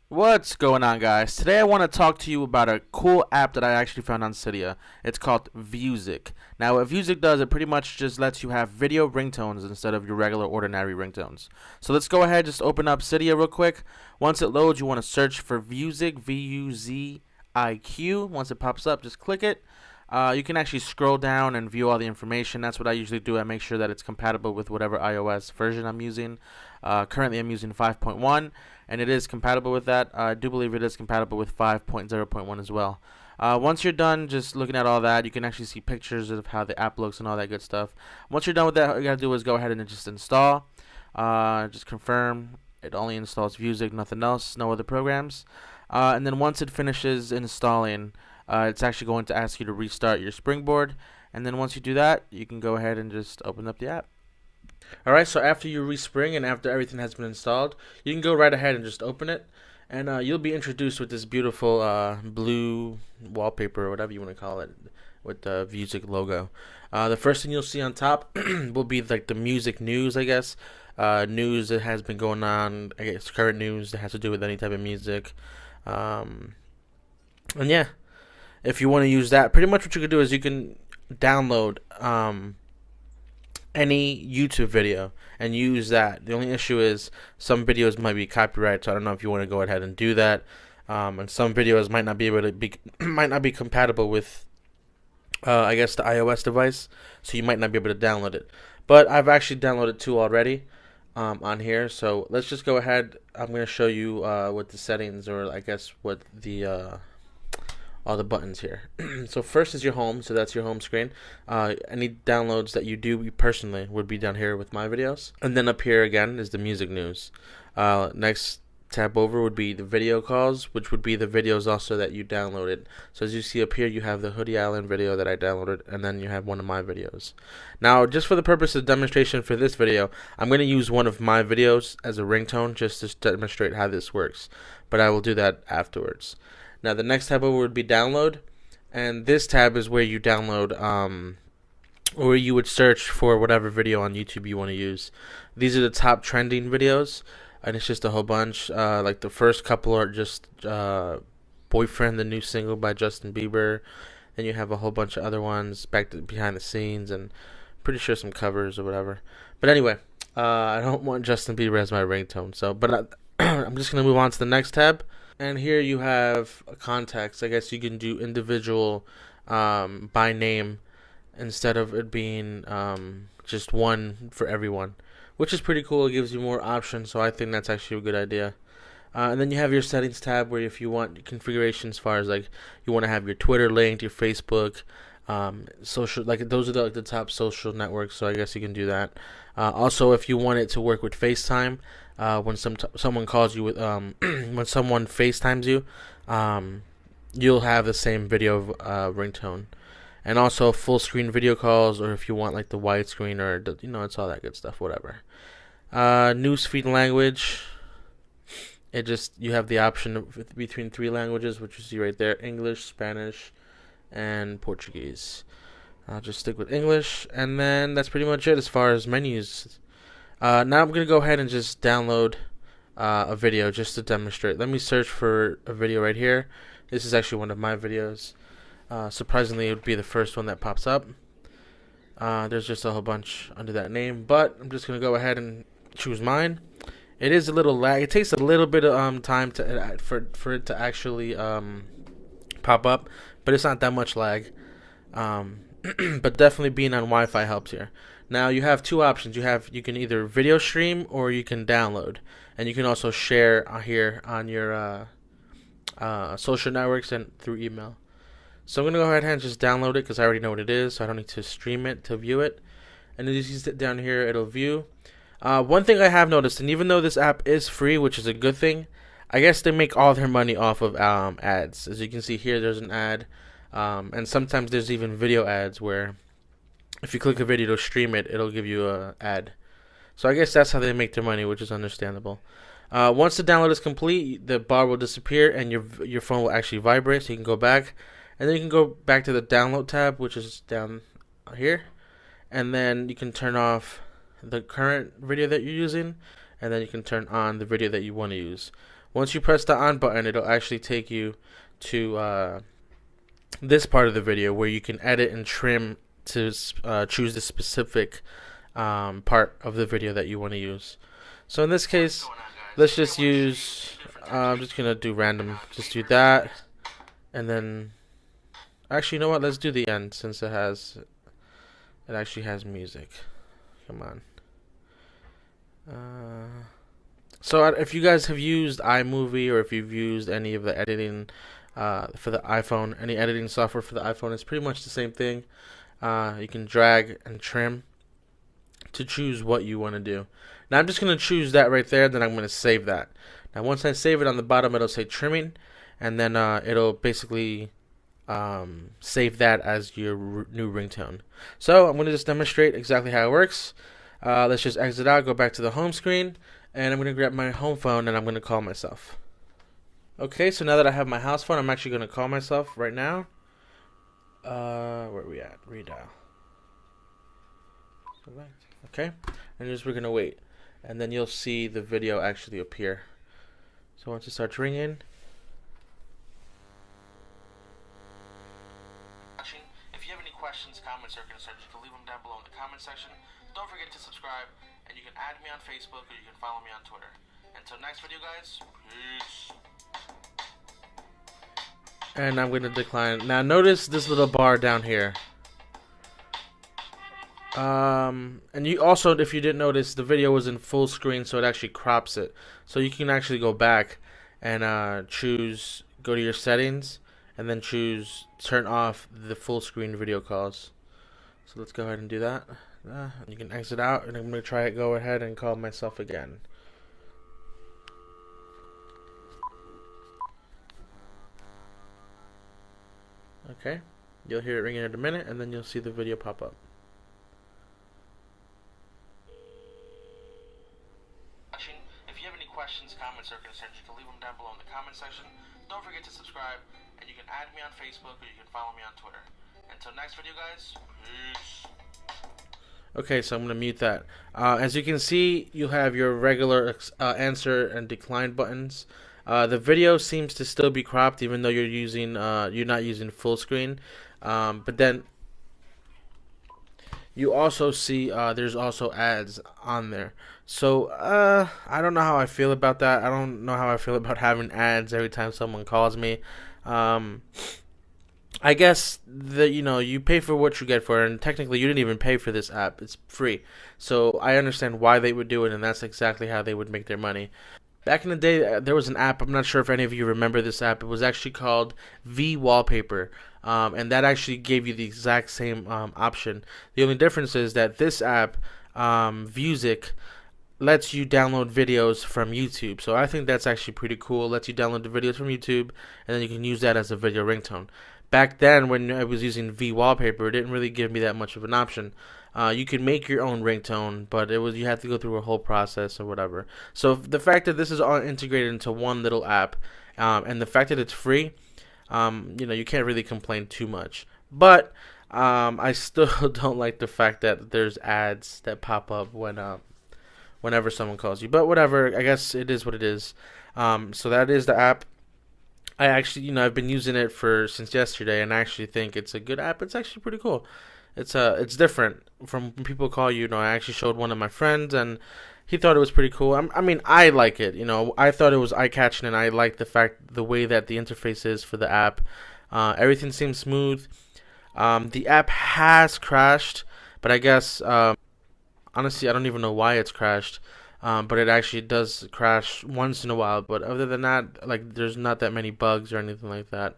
What's going on, guys? Today I want to talk to you about a cool app that I actually found on Cydia. It's called Vuziq. Now, what Vuziq does, it pretty much just lets you have video ringtones instead of your regular ordinary ringtones. So let's go ahead, just open up Cydia real quick. Once it loads, you want to search for Vuziq, Vuziq. Once it pops up, just click it. You can actually scroll down and view all the information. That's what I usually do. I make sure that it's compatible with whatever iOS version I'm using. Currently, I'm using 5.1, and it is compatible with that. I do believe it is compatible with 5.0.1 as well. Once you're done just looking at all that, you can actually see pictures of how the app looks and all that good stuff. Once you're done with that, all you gotta do is go ahead and just install. Just confirm it only installs Vuziq, nothing else, no other programs. And then once it finishes installing, it's actually going to ask you to restart your Springboard, and then once you do that, you can go ahead and just open up the app. Alright, so after you respring and after everything has been installed, you can go right ahead and just open it, and you'll be introduced with this beautiful blue wallpaper, or whatever you want to call it, with the Vuziq logo. The first thing you'll see on top will be like the music news, I guess. News that has been going on, I guess current news that has to do with any type of music. And yeah, if you want to use that, pretty much what you can do is you can download any YouTube video and use that. The only issue is some videos might be copyrighted, so I don't know if you want to go ahead and do that. And some videos might not be able to be might not be compatible with I guess the iOS device, so you might not be able to download it. But I've actually downloaded two already on here, so let's just go ahead. I'm going to show you what the settings, or I guess what the all the buttons here. So first is your home, so that's your home screen. Any downloads that you do personally would be down here with my videos. And then up here again is the music news. Next tab over would be the video calls, which would be the videos also that you downloaded. So as you see up here, you have the Hoodie Island video that I downloaded, and then you have one of my videos. Now, just for the purpose of demonstration for this video, I'm going to use one of my videos as a ringtone just to demonstrate how this works, but I will do that afterwards. Now the next tab over would be download, and this tab is where you download or you would search for whatever video on YouTube you want to use. These are the top trending videos, and it's just a whole bunch. Like the first couple are just Boyfriend, the new single by Justin Bieber. Then you have a whole bunch of other ones back to behind the scenes, and pretty sure some covers or whatever. But anyway, I don't want Justin Bieber as my ringtone, so I'm just gonna move on to the next tab. And here you have a context. I guess you can do individual by name instead of it being just one for everyone, which is pretty cool. It gives you more options, so I think that's actually a good idea. And then you have your settings tab, where if you want configuration as far as like you want to have your Twitter linked, your Facebook, social, like those are the top social networks, so I guess you can do that. Also, if you want it to work with FaceTime, when someone calls you with when someone FaceTimes you, you'll have the same video ringtone. And also full screen video calls, or if you want like the widescreen, or it's all that good stuff, whatever. Newsfeed language, you have the option between three languages, which you see right there: English, Spanish, and Portuguese. I'll just stick with English, and then that's pretty much it as far as menus. Now I'm going to go ahead and just download a video just to demonstrate. Let me search for a video right here. This is actually one of my videos. Surprisingly, it would be the first one that pops up. There's just a whole bunch under that name, but I'm just going to go ahead and choose mine. It is a little lag. It takes a little bit of time for it to actually pop up, but it's not that much lag. But definitely being on Wi-Fi helps here. Now you have two options. You can either video stream or you can download, and you can also share here on your social networks and through email. So I'm gonna go ahead and just download it because I already know what it is, so I don't need to stream it to view it. And as you see down here, it'll view. One thing I have noticed, and even though this app is free, which is a good thing, I guess they make all their money off of ads. As you can see here, there's an ad, and sometimes there's even video ads where if you click a video to stream it, it'll give you a ad. So I guess that's how they make their money, which is understandable. Once the download is complete, the bar will disappear and your phone will actually vibrate, so you can go back. And then you can go back to the download tab, which is down here. And then you can turn off the current video that you're using, and then you can turn on the video that you want to use. Once you press the on button, it'll actually take you to this part of the video where you can edit and trim to choose the specific part of the video that you want to use. So in this case, let's just use, I'm just going to do random, just do that, and then, actually, you know what, let's do the end since it actually has music. Come on. So if you guys have used iMovie, or if you've used any of the editing for the iPhone, any editing software for the iPhone, it's pretty much the same thing. You can drag and trim to choose what you want to do. Now I'm just going to choose that right there, then I'm going to save that. Now once I save it, on the bottom it'll say trimming, and then it'll basically save that as your new ringtone. So I'm going to just demonstrate exactly how it works. Let's just exit out, go back to the home screen, and I'm going to grab my home phone and I'm going to call myself. Okay, so now that I have my house phone, I'm actually going to call myself right now. Where are we at? Redial. Select. Okay, and we're going to wait, and then you'll see the video actually appear. So once it starts ringing, if you have any questions, comments, or concerns, you can leave them down below in the comment section. Don't forget to subscribe, and you can add me on Facebook, or you can follow me on Twitter. Until next video, guys, peace. And I'm going to decline. Now notice this little bar down here. And you also, if you didn't notice, the video was in full screen, so it actually crops it. So you can actually go back and choose, go to your settings, and then choose turn off the full screen video calls. So let's go ahead and do that. You can exit out, and I'm going to go ahead and call myself again. Okay, you'll hear it ringing in a minute, and then you'll see the video pop up. If you have any questions, comments, or concerns, you can leave them down below in the comment section. Don't forget to subscribe, and you can add me on Facebook, or you can follow me on Twitter. Until next video, guys, peace. Okay, so I'm going to mute that. As you can see, you have your regular answer and decline buttons. The video seems to still be cropped, even though you're not using full screen. But then you also see there's also ads on there. So I don't know how I feel about that. I don't know how I feel about having ads every time someone calls me. I guess that, you pay for what you get for it, and technically you didn't even pay for this app. It's free. So I understand why they would do it, and that's exactly how they would make their money. Back in the day, there was an app. I'm not sure if any of you remember this app. It was actually called Wallpaper, and that actually gave you the exact same option. The only difference is that this app, Vuziq, lets you download videos from YouTube. So I think that's actually pretty cool. It lets you download the videos from YouTube, and then you can use that as a video ringtone. Back then, when I was using Wallpaper, it didn't really give me that much of an option. You could make your own ringtone, but you had to go through a whole process or whatever. So the fact that this is all integrated into one little app, and the fact that it's free, you can't really complain too much. But I still don't like the fact that there's ads that pop up whenever someone calls you. But whatever, I guess it is what it is. So that is the app. I actually, I've been using it since yesterday, and I actually think it's a good app. It's actually pretty cool. It's different from when people call you. I actually showed one of my friends, and he thought it was pretty cool. I mean, I like it. I thought it was eye-catching, and I like the way that the interface is for the app. Everything seems smooth. The app has crashed, but I guess honestly, I don't even know why it's crashed. But it actually does crash once in a while. But other than that, there's not that many bugs or anything like that.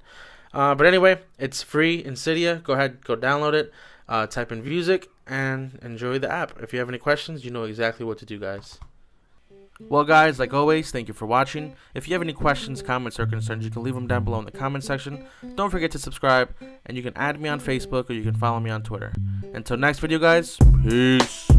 But anyway, it's free in Cydia. Go ahead, go download it. Type in Vuziq and enjoy the app. If you have any questions, you know exactly what to do, guys. Well, guys, like always, thank you for watching. If you have any questions, comments, or concerns, you can leave them down below in the comment section. Don't forget to subscribe, and you can add me on Facebook, or you can follow me on Twitter. Until next video, guys, peace.